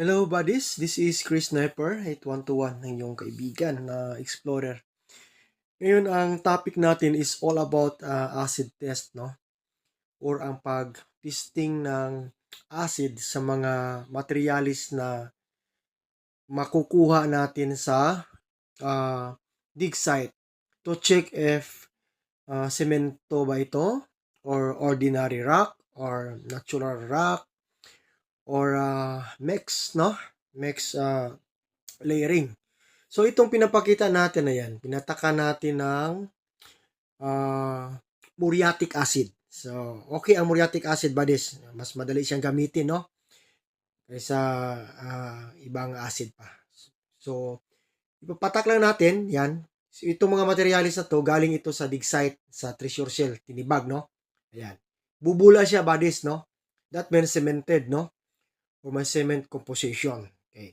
Hello buddies, this is Chris Sniper, 8121 ng iyong kaibigan na explorer. Ngayon ang topic natin is all about acid test, no? Or ang pag-testing ng acid sa mga materialis na makukuha natin sa dig site to check if semento ba ito or ordinary rock or natural rock or mix, no? Mix layering. So itong pinapakita natin na yan, pinataka natin ng muriatic acid. So, okay ang muriatic acid buddies. Mas madali siyang gamitin, no? Kaysa ibang acid pa. So, ipapatak lang natin, yan. So, itong mga materialis na to, galing ito sa dig site, sa treasure shell, tinibag, no? Ayan. Bubula siya buddies, no? That means cemented, no? O may cement composition. Okay.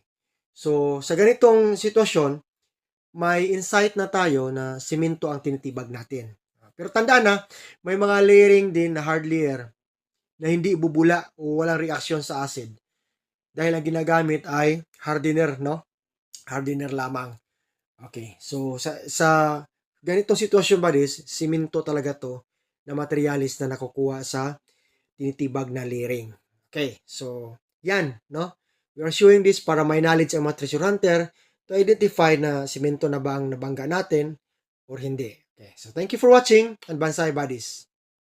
So, sa ganitong sitwasyon, may insight na tayo na simento ang tinitibag natin. Pero tandaan na, may mga layering din na hard layer na hindi bubula o walang reaksyon sa acid. Dahil ang ginagamit ay hardener, no? Hardener lamang. Okay. So, sa ganitong sitwasyon ba simento talaga to na materialis na nakukuha sa tinitibag na layering. Okay. So, yan, no? We are showing this para may knowledge ang mga treasure hunter to identify na simento na ba ang nabangga natin or hindi. Okay, so thank you for watching and Bansai Buddies.